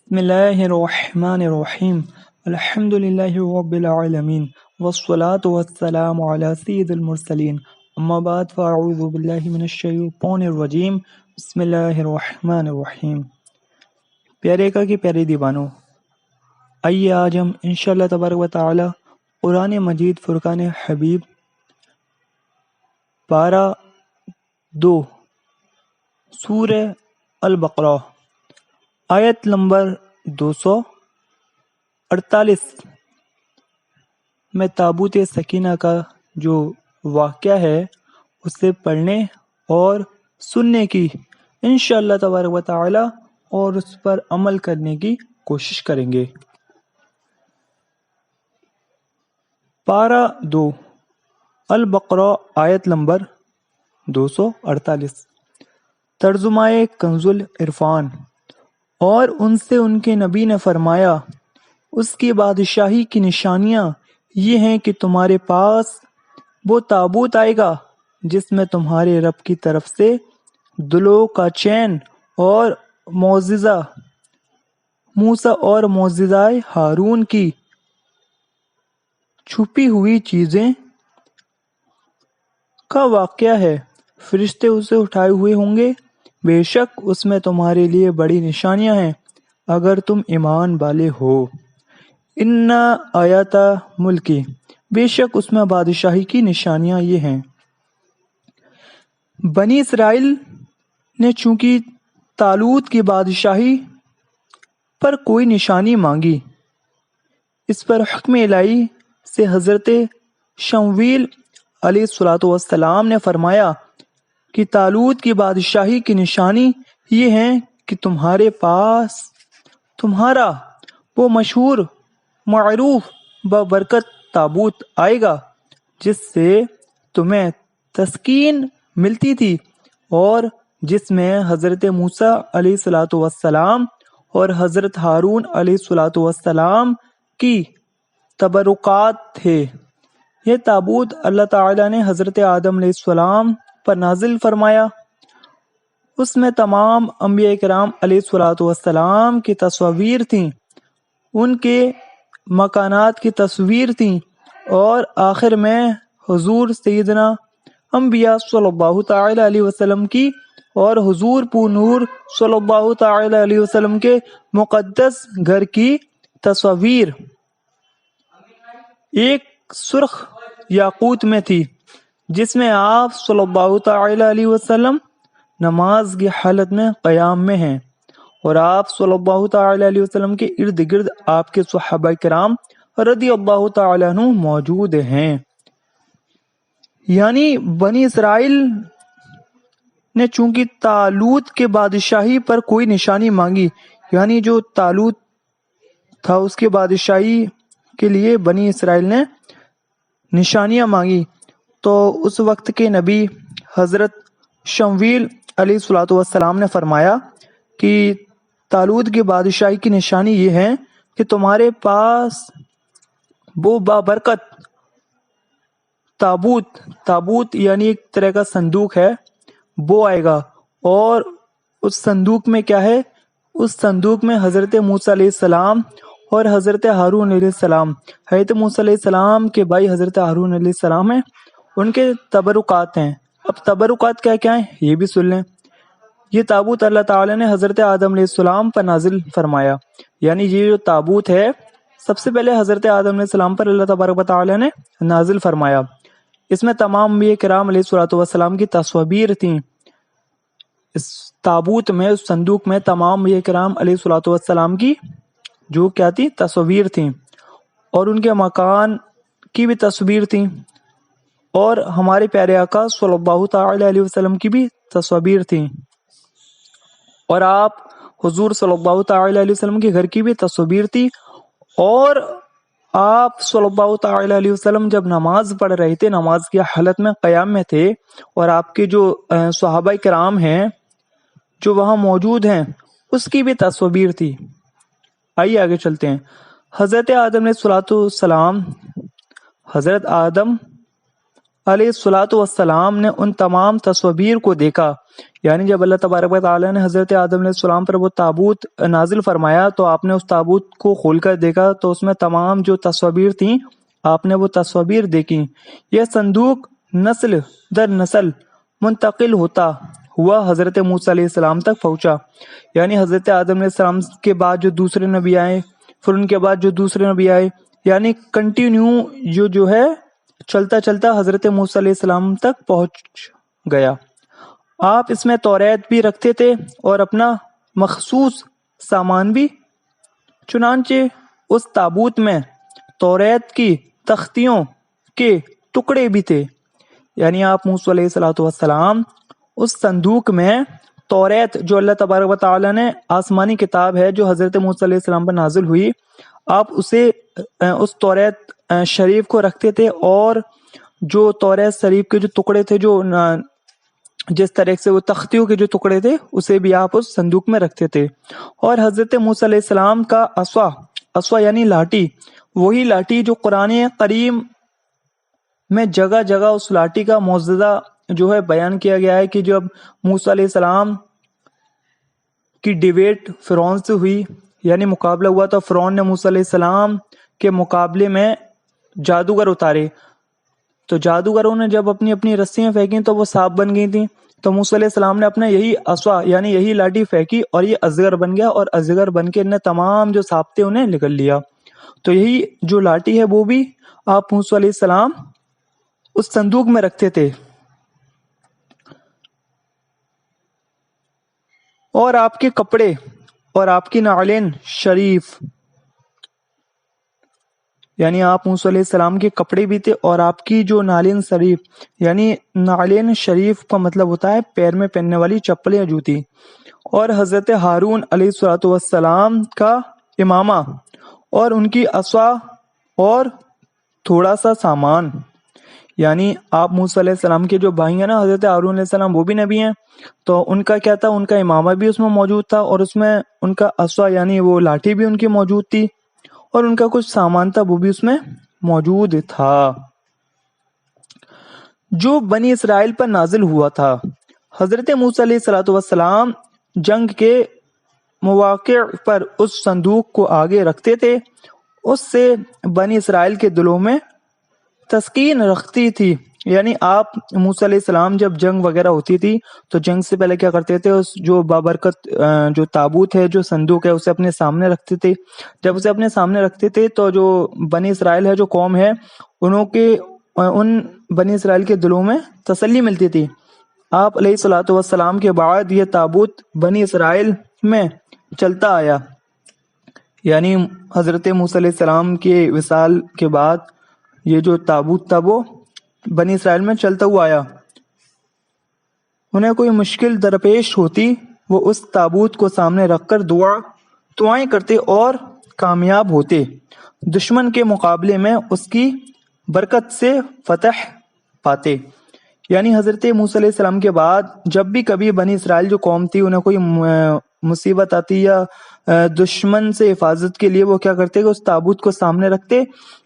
بسم اللہ الرحمن الرحیم الحمد للہ رب العالمین والصلاة والسلام علی سید المرسلین اما بعد فاعوذ باللہ من الشیطان الرجیم بسم اللہ الرحمن الرحیم۔ پیارے کا کی پیارے دیوانوں، آئیے آج ہم انشاءاللہ تبارک و تعالی قرآن مجید فرقان حبیب پارہ 2 سورہ البقرہ آیت نمبر 248 میں تابوت سکینہ کا جو واقعہ ہے اسے پڑھنے اور سننے کی انشاءاللہ تبارک و تعالی اور اس پر عمل کرنے کی کوشش کریں گے۔ پارہ 2 البقرہ آیت نمبر 248 ترجمہ کنز العرفان۔ اور ان سے ان کے نبی نے فرمایا، اس کی بادشاہی کی نشانیاں یہ ہیں کہ تمہارے پاس وہ تابوت آئے گا جس میں تمہارے رب کی طرف سے دلوں کا چین اور معجزہ موسیٰ اور معجزہ ہارون کی چھپی ہوئی چیزیں کا واقعہ ہے۔ فرشتے اسے اٹھائے ہوئے ہوں گے، بے شک اس میں تمہارے لیے بڑی نشانیاں ہیں اگر تم ایمان والے ہو۔ اِنَّ آیاتَ ملکی، بے شک اس میں بادشاہی کی نشانیاں یہ ہیں۔ بنی اسرائیل نے چونکہ طالوت کی بادشاہی پر کوئی نشانی مانگی، اس پر حکم الہی سے حضرت شمویل علیہ السلام نے فرمایا کہ طالوت کی بادشاہی کی نشانی یہ ہے کہ تمہارے پاس تمہارا وہ مشہور معروف بابرکت تابوت آئے گا جس سے تمہیں تسکین ملتی تھی اور جس میں حضرت موسیٰ علیہ السلام اور حضرت ہارون علیہ السلام کی تبرکات تھے۔ یہ تابوت اللہ تعالیٰ نے حضرت آدم علیہ السلام پر نازل فرمایا۔ اس میں تمام انبیاء کرام علیہ السلام کی تصاویر تھیں، ان کے مکانات کی تصویر تھیں، اور آخر میں حضور سیدنا انبیاء صلی اللہ تعالی علیہ وسلم کی اور حضور پور نور صلی اللہ تعالی علیہ وسلم کے مقدس گھر کی تصاویر ایک سرخ یاقوت میں تھی، جس میں آپ صلی اللہ تعالی علیہ وسلم نماز کی حالت میں قیام میں ہیں، اور آپ صلی اللہ تعالی علیہ وسلم کے ارد گرد آپ کے صحابہ کرام رضی اللہ تعالی عنہ موجود ہیں۔ یعنی بنی اسرائیل نے چونکہ طالوت کے بادشاہی پر کوئی نشانی مانگی، یعنی جو طالوت تھا اس کی بادشاہی کے لیے بنی اسرائیل نے نشانیاں مانگی، تو اس وقت کے نبی حضرت شمویل علیہ السلام نے فرمایا کہ طالوت کی بادشاہی کی نشانی یہ ہے کہ تمہارے پاس وہ بابرکت تابوت یعنی ایک طرح کا صندوق ہے، وہ آئے گا، اور اس صندوق میں کیا ہے؟ اس صندوق میں حضرت موسیٰ علیہ السلام اور حضرت ہارون علیہ السلام، حضرت موسیٰ علیہ السلام کے بھائی حضرت ہارون علیہ السلام ہیں، ان کے تبرکات ہیں۔ اب تبرکات کیا کیا ہیں یہ بھی سن لیں۔ یہ تابوت اللہ تعالیٰ نے حضرت آدم علیہ السلام پر نازل فرمایا، یعنی یہ جو تابوت ہے سب سے پہلے حضرت آدم علیہ السلام پر اللہ تبارک و تعالیٰ نے نازل فرمایا۔ اس میں تمام انبیاء کرام علیہ السلام کی تصاویر تھیں۔ اس تابوت میں، اس صندوق میں تمام انبیاء کرام علیہ السلام کی جو کیا تھی؟ تصاویر تھیں، اور ان کے مکان کی بھی تصویر تھیں، اور ہمارے پیارے آقا صلی اللہ تعالی علیہ وسلم کی بھی تصاویر تھیں، اور آپ حضور صلی اللہ تعالی علیہ وسلم کے گھر کی بھی تصویر تھی، اور آپ صلی اللہ تعالی علیہ وسلم جب نماز پڑھ رہے تھے، نماز کی حالت میں قیام میں تھے، اور آپ کے جو صحابہ کرام ہیں جو وہاں موجود ہیں اس کی بھی تصویر تھی۔ آئیے آگے چلتے ہیں۔ حضرت آدم علیہ السلام، حضرت آدم علیہ الصلوۃ والسلام نے ان تمام تصویر کو دیکھا، یعنی جب اللہ تبارک و تعالیٰ نے حضرت آدم علیہ السلام پر وہ تابوت نازل فرمایا تو آپ نے اس تابوت کو کھول کر دیکھا تو اس میں تمام جو تصویر تھیں آپ نے وہ تصویر دیکھی۔ یہ صندوق نسل در نسل منتقل ہوتا ہوا حضرت موسیٰ علیہ السلام تک پہنچا، یعنی حضرت آدم علیہ السلام کے بعد جو دوسرے نبی آئے، پھر ان کے بعد جو دوسرے نبی آئے، یعنی کنٹینیو جو ہے چلتا چلتا حضرت موسیٰ علیہ السلام تک پہنچ گیا۔ آپ اس میں توریت بھی رکھتے تھے اور اپنا مخصوص سامان بھی، چنانچہ اس تابوت میں توریت کی تختیوں کے ٹکڑے بھی تھے، یعنی آپ موسیٰ علیہ الصلوۃ والسلام اس صندوق میں توریت جو اللہ تبارک و تعالیٰ نے آسمانی کتاب ہے جو حضرت موسیٰ علیہ السلام پر نازل ہوئی، آپ اسے اس توریت شریف کو رکھتے تھے، اور جو توریت شریف کے جو ٹکڑے تھے، جو جس طرح سے وہ تختیوں کے جو ٹکڑے تھے اسے بھی آپ اس صندوق میں رکھتے تھے۔ اور حضرت موسیٰ علیہ السلام کا عصا یعنی لاٹھی، وہی لاٹھی جو قرآن کریم میں جگہ جگہ اس لاٹھی کا معجزہ جو ہے بیان کیا گیا ہے کہ جب موسیٰ علیہ السلام کی ڈیبیٹ فرعون سے ہوئی، یعنی مقابلہ ہوا، تو فرعون نے موسیٰ علیہ السلام کے مقابلے میں جادوگر اتارے، تو جادوگروں نے جب اپنی اپنی رسیاں پھینکی تو وہ سانپ بن گئی تھیں، تو موسیٰ علیہ السلام نے اپنا یہی عصا یعنی یہی لاٹھی پھینکی اور یہ اجگر بن گیا، اور اجگر بن کے انہیں تمام جو سانپ تھے انہیں نگل لیا۔ تو یہی جو لاٹھی ہے وہ بھی آپ موسیٰ علیہ السلام اس صندوق میں رکھتے تھے۔ اور آپ کے کپڑے اور آپ کی نعلین شریف، یعنی آپ موسیٰ علیہ السلام کے کپڑے بھی تھے اور آپ کی جو نعلین شریف، یعنی نعلین شریف کا مطلب ہوتا ہے پیر میں پہننے والی چپل یا جوتی، اور حضرت ہارون علیہ الصلوۃ والسلام کا امامہ اور ان کی عصا اور تھوڑا سا سامان، یعنی آپ موسیٰ علیہ السلام کے جو بھائی ہیں نا حضرت ہارون علیہ السلام، وہ بھی نبی ہیں، تو ان کا کیا تھا، ان کا امامہ بھی اس میں موجود تھا، اور اس میں ان کا عصا یعنی وہ لاٹھی بھی ان کی موجود تھی، اور ان کا کچھ سامان تھا وہ بھی اس میں موجود تھا جو بنی اسرائیل پر نازل ہوا تھا۔ حضرت موسیٰ علیہ الصلوۃ والسلام جنگ کے مواقع پر اس صندوق کو آگے رکھتے تھے، اس سے بنی اسرائیل کے دلوں میں تسکین رکھتی تھی، یعنی آپ موسیٰ علیہ السلام جب جنگ وغیرہ ہوتی تھی تو جنگ سے پہلے کیا کرتے تھے، اس جو بابرکت جو تابوت ہے، جو صندوق ہے، اسے اپنے سامنے رکھتے تھے۔ جب اسے اپنے سامنے رکھتے تھے تو جو بنی اسرائیل ہے، جو قوم ہے، ان بنی اسرائیل کے دلوں میں تسلی ملتی تھی۔ آپ علیہ الصلوۃ والسلام کے بعد یہ تابوت بنی اسرائیل میں چلتا آیا، یعنی حضرت موسیٰ علیہ السلام کے وصال کے بعد یہ جو تابوت تھا وہ بنی اسرائیل میں چلتا ہوا آیا۔ انہیں کوئی مشکل درپیش ہوتی وہ اس تابوت کو سامنے رکھ کر دعائیں کرتے اور کامیاب ہوتے، دشمن کے مقابلے میں اس کی برکت سے فتح پاتے۔ یعنی حضرت موسیٰ علیہ السلام کے بعد جب بھی کبھی بنی اسرائیل جو قوم تھی انہیں کوئی مصیبت آتی یا دشمن سے حفاظت کے لیے وہ کیا کرتے کہ اس تابوت کو سامنے رکھتے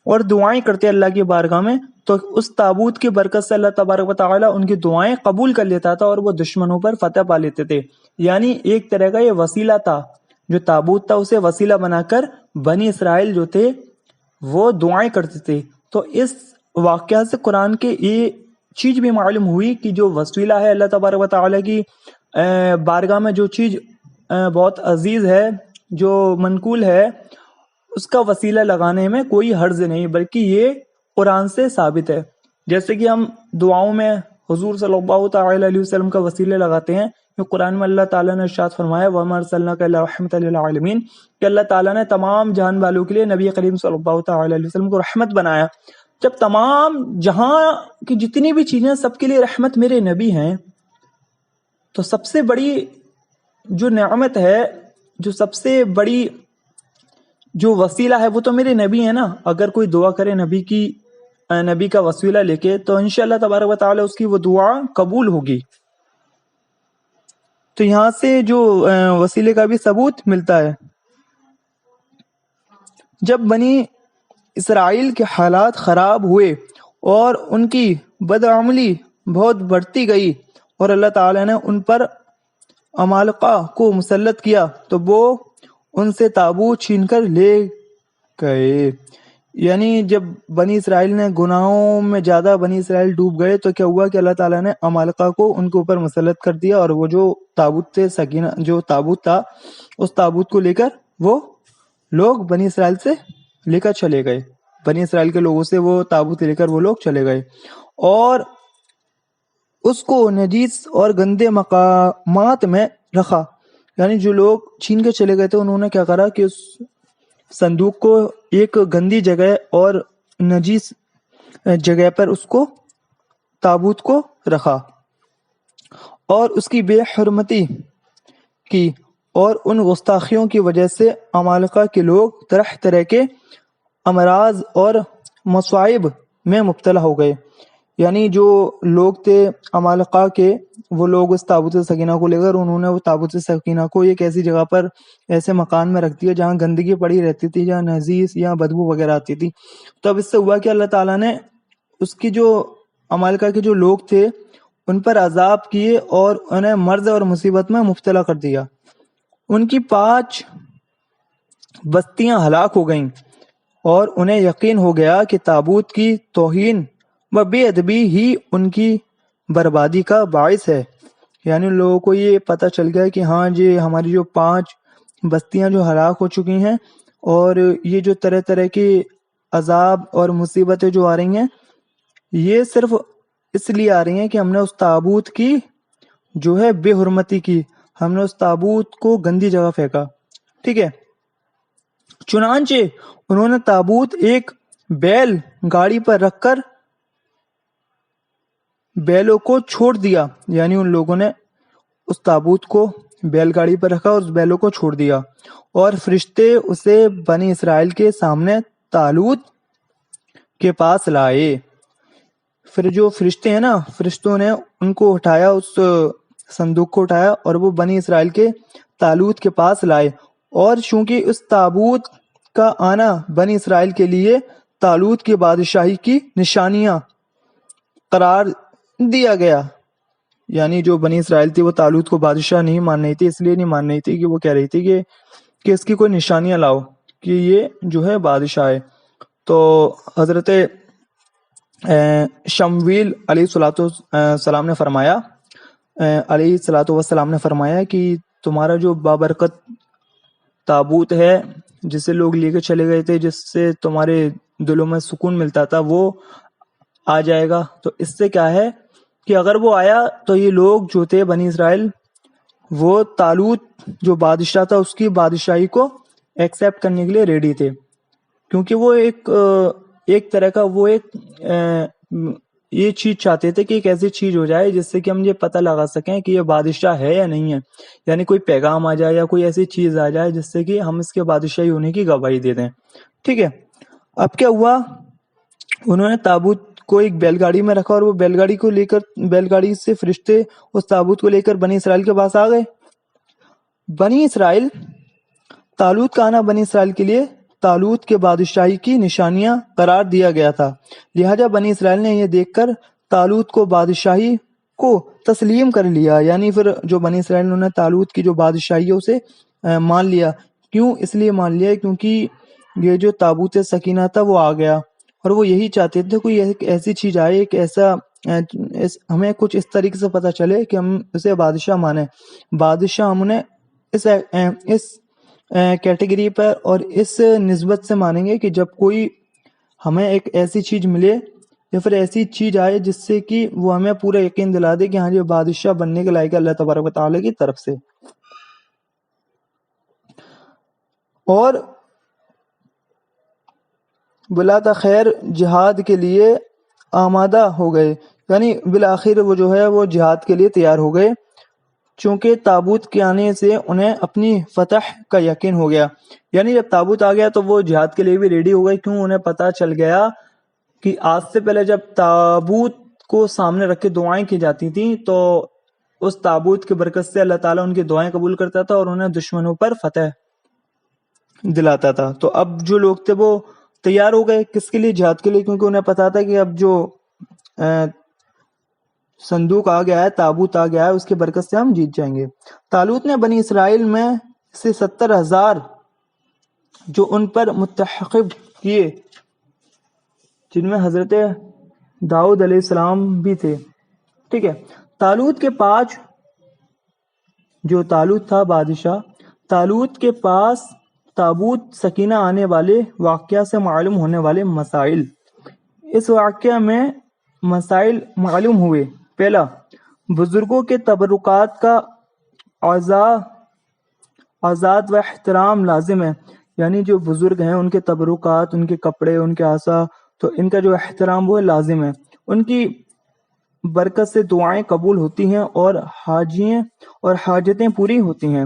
اور دعائیں کرتے اللہ کی بارگاہ میں، تو اس تابوت کی برکت سے اللہ تبارک و تعالیٰ ان کی دعائیں قبول کر لیتا تھا اور وہ دشمنوں پر فتح پا لیتے تھے۔ یعنی ایک طرح کا یہ وسیلہ تھا، جو تابوت تھا اسے وسیلہ بنا کر بنی اسرائیل جو تھے وہ دعائیں کرتے تھے۔ تو اس واقعہ سے قرآن کے یہ چیز بھی معلوم ہوئی کہ جو وسیلہ ہے اللہ تبارک و تعالیٰ کی بارگاہ میں، جو چیز بہت عزیز ہے، جو منقول ہے، اس کا وسیلہ لگانے میں کوئی حرج نہیں، بلکہ یہ قرآن سے ثابت ہے۔ جیسے کہ ہم دعاؤں میں حضور صلی اللہ تعالی علیہ وسلم کا وسیلہ لگاتے ہیں، کہ قرآن میں اللہ تعالیٰ نے ارشاد فرمایا وَمَا أَرْسَلْنَاكَ إِلَّا رَحْمَةً لِلْعَالَمِينَ، کہ اللہ تعالیٰ نے تمام جہان والوں کے لیے نبی کریم صلی اللہ تعالی علیہ وسلم کو رحمت بنایا۔ جب تمام جہاں کی جتنی بھی چیزیں سب کے لیے رحمت میرے نبی ہیں، تو سب سے بڑی جو نعمت ہے، جو سب سے بڑی جو وسیلہ ہے وہ تو میرے نبی ہے نا۔ اگر کوئی دعا کرے نبی کا وسیلہ لے کے تو انشاءاللہ تبارک و تعالی اس کی وہ دعا قبول ہوگی۔ تو یہاں سے جو وسیلے کا بھی ثبوت ملتا ہے۔ جب بنی اسرائیل کے حالات خراب ہوئے اور ان کی بدعملی بہت بڑھتی گئی اور اللہ تعالیٰ نے ان پر عمالقہ کو مسلط کیا تو وہ ان سے تابوت چھین کر لے گئے. یعنی جب بنی اسرائیل نے گناہوں میں زیادہ بنی اسرائیل ڈوب گئے تو کیا ہوا کہ اللہ تعالیٰ نے عمالقہ کو ان کے اوپر مسلط کر دیا اور وہ جو تابوت تھے سکینہ جو تابوت تھا اس تابوت کو لے کر وہ لوگ بنی اسرائیل سے لے کر چلے گئے. بنی اسرائیل کے لوگوں سے وہ تابوت لے کر وہ لوگ چلے گئے اور اس کو نجیس اور گندے مقامات میں رکھا. یعنی جو لوگ چھین کے چلے گئے تھے انہوں نے کیا کرا کہ اس صندوق کو ایک گندی جگہ اور نجیس جگہ پر اس کو تابوت کو رکھا اور اس کی بے حرمتی کی اور ان گستاخیوں کی وجہ سے عمالقہ کے لوگ طرح طرح کے امراض اور مصائب میں مبتلا ہو گئے. یعنی جو لوگ تھے عمالقہ کے وہ لوگ اس تابوت سکینہ کو لے کر انہوں نے وہ تابوت سکینہ کو ایک ایسی جگہ پر ایسے مکان میں رکھ دیا جہاں گندگی پڑی رہتی تھی جہاں نجیس یا بدبو وغیرہ آتی تھی. تو اب اس سے ہوا کہ اللہ تعالیٰ نے اس کی جو عمالقہ کے جو لوگ تھے ان پر عذاب کیے اور انہیں مرض اور مصیبت میں مبتلا کر دیا. ان کی 5 بستیاں ہلاک ہو گئیں اور انہیں یقین ہو گیا کہ تابوت کی توہین و بے ادبی ہی ان کی بربادی کا باعث ہے. یعنی لوگوں کو یہ پتہ چل گیا کہ ہاں جی ہماری جو 5 بستیاں جو ہلاک ہو چکی ہیں اور یہ جو طرح طرح کی عذاب اور مصیبتیں جو آ رہی ہیں یہ صرف اس لیے آ رہی ہیں کہ ہم نے اس تابوت کی جو ہے بے حرمتی کی, ہم نے اس تابوت کو گندی جگہ پھینکا. ٹھیک ہے. چنانچہ انہوں نے تابوت ایک بیل گاڑی پر رکھ کر بیلوں کو چھوڑ دیا. یعنی ان لوگوں نے اس تابوت کو بیل گاڑی پر رکھا اور اس بیلوں کو چھوڑ دیا اور فرشتے اسے بنی اسرائیل کے سامنے طالوت کے پاس لائے. پھر جو فرشتے ہیں نا فرشتوں نے ان کو اٹھایا, اس صندوق کو اٹھایا اور وہ بنی اسرائیل کے طالوت کے پاس لائے. اور چونکہ اس تابوت کا آنا بنی اسرائیل کے لیے طالوت کی بادشاہی کی نشانیاں قرار دیا گیا. یعنی جو بنی اسرائیل تھی وہ طالوت کو بادشاہ نہیں مان رہی تھی, اس لیے نہیں مان رہی تھی کہ وہ کہہ رہی تھی کہ اس کی کوئی نشانیاں لاؤ کہ یہ جو ہے بادشاہ ہے. تو حضرت شمویل علیہ السلام نے فرمایا کہ تمہارا جو بابرکت تابوت ہے جسے لوگ لے کے چلے گئے تھے, جس سے تمہارے دلوں میں سکون ملتا تھا, وہ آ جائے گا. تو اس سے کیا ہے کہ اگر وہ آیا تو یہ لوگ جو تھے بنی اسرائیل وہ طالوت جو بادشاہ تھا اس کی بادشاہی کو ایکسیپٹ کرنے کے لیے ریڈی تھے, کیونکہ وہ ایک طرح کا وہ یہ چیز چاہتے تھے کہ ایک ایسی چیز ہو جائے جس سے کہ ہم یہ پتہ لگا سکیں کہ یہ بادشاہ ہے یا نہیں ہے. یعنی کوئی پیغام آ جائے یا کوئی ایسی چیز آ جائے جس سے کہ ہم اس کے بادشاہی ہونے کی گواہی دے دیں. ٹھیک ہے. اب کیا ہوا, انہوں نے تابوت کو ایک بیل گاڑی میں رکھا اور وہ بیل گاڑی سے فرشتے اس تابوت کو لے کر بنی اسرائیل کے پاس آ گئے. بنی اسرائیل طالوت کا آنا بنی اسرائیل کے لیے طالوت کے بادشاہی کی نشانیاں قرار دیا گیا تھا. لہٰذا بنی اسرائیل نے یہ دیکھ کر طالوت کو بادشاہی کو تسلیم کر لیا. یعنی پھر جو بنی اسرائیل نے طالوت کی جو بادشاہی ہے اسے مان لیا. کیوں اس لیے مان لیا کیونکہ یہ جو تابوت سکینہ تھا وہ آ گیا اور وہ یہی چاہتے تھے کوئی ایسی چیز آئے, ایک ایسا ہمیں کچھ اس طریقے سے پتہ چلے کہ ہم اسے بادشاہ مانیں. بادشاہ ہم انہیں اس کیٹیگری پر اور اس نسبت سے مانیں گے کہ جب کوئی ہمیں ایک ایسی چیز ملے یا پھر ایسی چیز آئے جس سے کہ وہ ہمیں پورا یقین دلا دے کہ ہاں یہ بادشاہ بننے کے لائق ہے اللہ تبارک و تعالیٰ کی طرف سے. اور بلا تاخیر جہاد کے لیے آمادہ ہو گئے. یعنی بالآخر وہ جو ہے وہ جہاد کے لیے تیار ہو گئے, چونکہ تابوت کے آنے سے انہیں اپنی فتح کا یقین ہو گیا. یعنی جب تابوت آ گیا تو وہ جہاد کے لیے بھی ریڈی ہو گئے. کیوں, انہیں پتہ چل گیا کہ آج سے پہلے جب تابوت کو سامنے رکھ کے دعائیں کی جاتی تھیں تو اس تابوت کی برکت سے اللہ تعالیٰ ان کی دعائیں قبول کرتا تھا اور انہیں دشمنوں پر فتح دلاتا تھا. تو اب جو لوگ تھے وہ تیار ہو گئے کس کے لیے؟ جہاد کے لیے، کیونکہ انہیں پتا تھا کہ اب جو صندوق آ گیا ہے، تابوت آ گیا ہے، اس کی برکت سے ہم جیت جائیں گے۔ طالوت نے بنی اسرائیل میں سے 70,000 جو ان پر متحقب کیے، جن میں حضرت داؤد علیہ السلام بھی تھے، ٹھیک ہے۔ طالوت کے پاس، جو طالوت تھا بادشاہ، طالوت کے پاس تابوت سکینہ آنے والے واقعہ سے معلوم ہونے والے مسائل۔ اس واقعہ میں مسائل معلوم ہوئے۔ پہلا، بزرگوں کے تبرکات کا آزاد و احترام لازم ہے، یعنی جو بزرگ ہیں ان کے تبرکات، ان کے کپڑے، ان کے عصا، تو ان کا جو احترام وہ لازم ہے۔ ان کی برکت سے دعائیں قبول ہوتی ہیں اور حاجتیں پوری ہوتی ہیں۔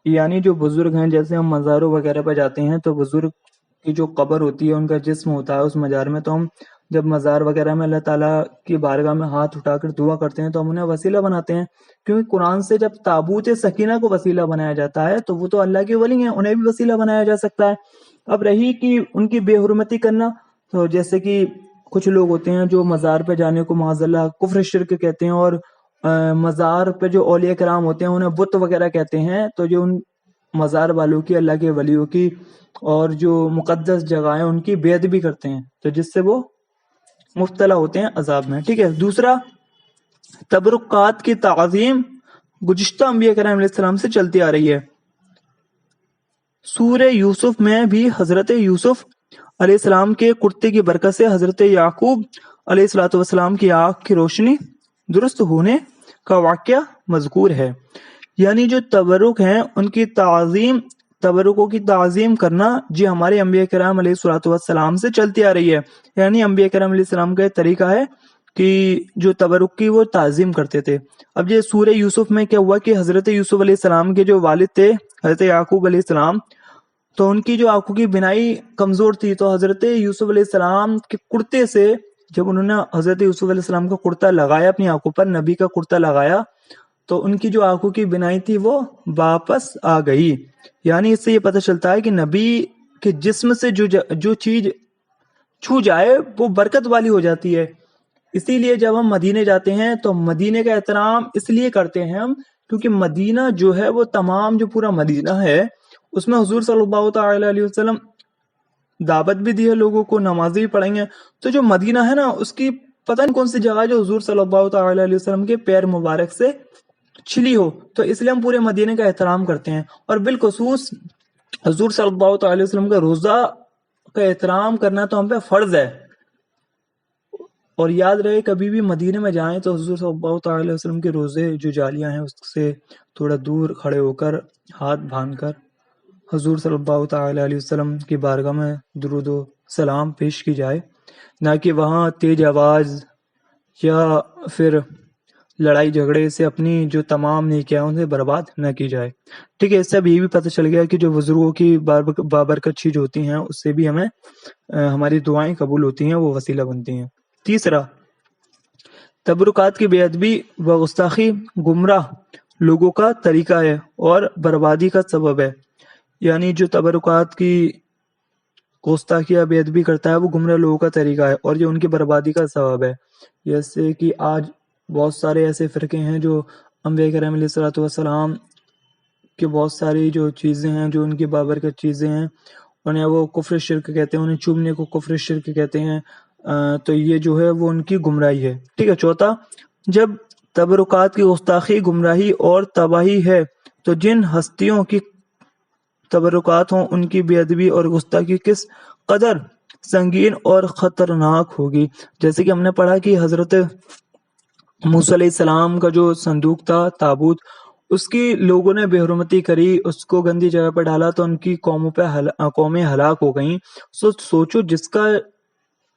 یعنی جو بزرگ ہیں، جیسے ہم مزاروں وغیرہ پہ جاتے ہیں تو بزرگ کی جو قبر ہوتی ہے، ان کا جسم ہوتا ہے اس مزار میں، تو ہم جب مزار وغیرہ میں اللہ تعالیٰ کی بارگاہ میں ہاتھ اٹھا کر دعا کرتے ہیں تو ہم انہیں وسیلہ بناتے ہیں، کیونکہ قرآن سے جب تابوت سکینہ کو وسیلہ بنایا جاتا ہے تو وہ تو اللہ کے ولی ہیں، انہیں بھی وسیلہ بنایا جا سکتا ہے۔ اب رہی کہ ان کی بے حرمتی کرنا، تو جیسے کہ کچھ لوگ ہوتے ہیں جو مزار پہ جانے کو معاذ اللہ کفر شرک کہتے ہیں، اور مزار پہ جو اولیاء کرام ہوتے ہیں انہیں بت وغیرہ کہتے ہیں، تو جو ان مزار والوں کی، اللہ کے ولیوں کی اور جو مقدس جگہیں ان کی بے ادبی کرتے ہیں، تو جس سے وہ مبتلا ہوتے ہیں عذاب میں، ٹھیک ہے۔ دوسرا، تبرکات کی تعظیم گزشتہ انبیاء کرام علیہ السلام سے چلتی آ رہی ہے۔ سورہ یوسف میں بھی حضرت یوسف علیہ السلام کے کرتے کی برکت سے حضرت یعقوب علیہ السلام کی آنکھ کی روشنی درست ہونے کا واقعہ مذکور ہے۔ یعنی جو تبرک ہیں ان کی تعظیم، تبرکوں کی تعظیم کرنا جی ہمارے انبیاء کرام علیہ السلام سے چلتی آ رہی ہے۔ یعنی انبیاء کرام علیہ السلام کا ایک طریقہ ہے کہ جو تبرک کی وہ تعظیم کرتے تھے۔ اب یہ سورہ یوسف میں کیا ہوا کہ حضرت یوسف علیہ السلام کے جو والد تھے حضرت یعقوب علیہ السلام، تو ان کی جو آنکھوں کی بینائی کمزور تھی، تو حضرت یوسف علیہ السلام کے کرتے سے جب انہوں نے حضرت یوسف علیہ السلام کا کرتا لگایا اپنی آنکھوں پر، نبی کا کرتا لگایا، تو ان کی جو آنکھوں کی بینائی تھی وہ واپس آ گئی۔ یعنی اس سے یہ پتہ چلتا ہے کہ نبی کے جسم سے جو چیز چھو جائے وہ برکت والی ہو جاتی ہے۔ اسی لیے جب ہم مدینے جاتے ہیں تو مدینے کا احترام اس لیے کرتے ہیں ہم، کیونکہ مدینہ جو ہے وہ تمام جو پورا مدینہ ہے اس میں حضور صلی اللہ تعالی علیہ وسلم دعوت بھی دی ہے لوگوں کو، نمازیں بھی پڑھیں گے، تو جو مدینہ ہے نا اس کی پتہ نہیں کون سی جگہ جو حضور صلی اللہ تعالی علیہ وسلم کے پیر مبارک سے چھلی ہو، تو اس لیے ہم پورے مدینے کا احترام کرتے ہیں۔ اور بالخصوص حضور صلی اللہ تعالی وسلم کا روزہ کا احترام کرنا تو ہم پہ فرض ہے۔ اور یاد رہے کبھی بھی مدینے میں جائیں تو حضور صلی اللہ تعالی وسلم کے روزے جو جالیاں ہیں اس سے تھوڑا دور کھڑے ہو کر ہاتھ باندھ کر حضور صلی اللہ تعالی علیہ وسلم کی بارگاہ میں درود و سلام پیش کی جائے، نہ کہ وہاں تیز آواز یا پھر لڑائی جھگڑے سے اپنی جو تمام نیکیاں ان سے برباد نہ کی جائے، ٹھیک ہے۔ اس سے اب یہ بھی پتہ چل گیا کہ جو بزرگوں کی بابرکت چیز ہوتی ہیں اس سے بھی ہمیں ہماری دعائیں قبول ہوتی ہیں، وہ وسیلہ بنتی ہیں۔ تیسرا، تبرکات کی بے ادبی و گستاخی گمراہ لوگوں کا طریقہ ہے اور بربادی کا سبب ہے۔ یعنی جو تبرکات کی گستاخی یا بے ادبی کرتا ہے وہ گمراہ لوگوں کا طریقہ ہے اور یہ ان کی بربادی کا سبب ہے۔ جیسے کہ آج بہت سارے ایسے فرقے ہیں جو انبیاء کرام علیہ السلام کے بہت ساری جو چیزیں ہیں، جو ان کی بابرکت چیزیں ہیں، انہیں وہ کفر شرک کہتے ہیں، انہیں چومنے کو کفر شرک کہتے ہیں، تو یہ جو ہے وہ ان کی گمراہی ہے، ٹھیک ہے۔ چوتھا، جب تبرکات کی گستاخی گمراہی اور تباہی ہے تو جن ہستیوں کی تبرکات ہوں ان کی بے ادبی اور گستاخی کس قدر سنگین اور خطرناک ہوگی۔ جیسے کہ ہم نے پڑھا کہ حضرت موسیٰ علیہ السلام کا جو صندوق تھا، تابوت، اس کی لوگوں نے بے حرمتی کری، اس کو گندی جگہ پہ ڈالا تو ان کی قومیں ہلاک ہو گئیں۔ سوچو جس کا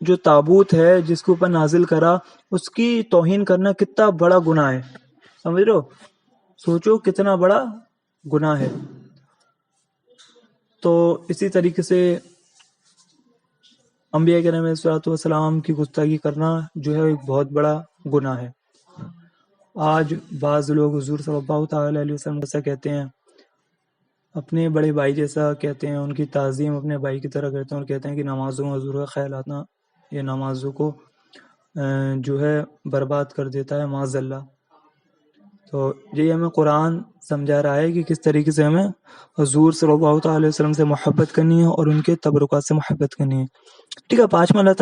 جو تابوت ہے جس کے اوپر نازل کرا، اس کی توہین کرنا کتنا بڑا گناہ ہے، سمجھ رہے ہو؟ سوچو کتنا بڑا گناہ ہے۔ تو اسی طریقے سے انبیاء کرام علیہ السلام کی گستاخی کرنا جو ہے ایک بہت بڑا گناہ ہے۔ آج بعض لوگ حضور صلی اللہ تعالی علیہ وسلم ایسا کہتے ہیں اپنے بڑے بھائی جیسا کہتے ہیں، ان کی تعظیم اپنے بھائی کی طرح کرتے ہیں، اور کہتے ہیں کہ نمازوں میں حضور کا خیال آنا یہ نمازوں کو جو ہے برباد کر دیتا ہے معاذ اللہ۔ تو یہ ہمیں قرآن سمجھا رہا ہے کہ کس طریقے سے ہمیں حضور صلی اللہ تعالی علیہ وسلم سے محبت کرنی ہے اور ان کے تبرکات سے محبت کرنی ہے۔ ٹھیک ہے، پانچواں اللہ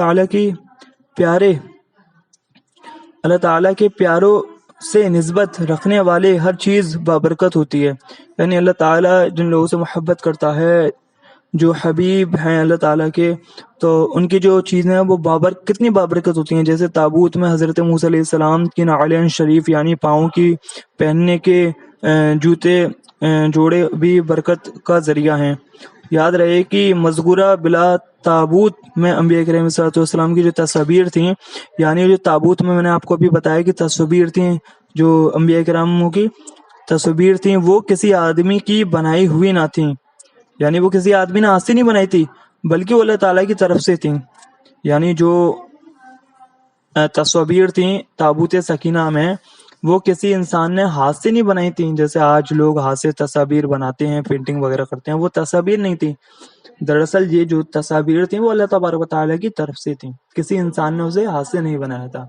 تعالیٰ کے پیاروں سے نسبت رکھنے والے ہر چیز بابرکت ہوتی ہے۔ یعنی اللہ تعالیٰ جن لوگوں سے محبت کرتا ہے، جو حبیب ہیں اللہ تعالیٰ کے، تو ان کی جو چیزیں ہیں وہ کتنی بابرکت ہوتی ہیں۔ جیسے تابوت میں حضرت موسیٰ علیہ السلام کی نعلین شریف یعنی پاؤں کی پہننے کے جوتے جوڑے بھی برکت کا ذریعہ ہیں۔ یاد رہے کہ مذکورہ بلا تابوت میں انبیاء کریم صلی اللہ علیہ وسلم کی جو تصاویر تھیں، یعنی جو تابوت میں نے آپ کو ابھی بتایا کہ تصاویر تھیں، جو انبیاء کراموں کی تصاویر تھیں، وہ کسی آدمی کی بنائی ہوئی نہ تھیں، یعنی وہ کسی آدمی نے ہاتھ سے نہیں بنائی تھی، بلکہ وہ اللہ تعالیٰ کی طرف سے تھیں۔ یعنی جو تصاویر تھیں تابوت سکینہ میں، وہ کسی انسان نے ہاتھ سے نہیں بنائی تھیں، جیسے آج لوگ ہاتھ سے تصاویر بناتے ہیں، پینٹنگ وغیرہ کرتے ہیں، وہ تصاویر نہیں تھیں۔ دراصل یہ جو تصاویر تھیں وہ اللہ تبارک و تعالیٰ کی طرف سے تھیں، کسی انسان نے اسے ہاتھ سے نہیں بنایا تھا۔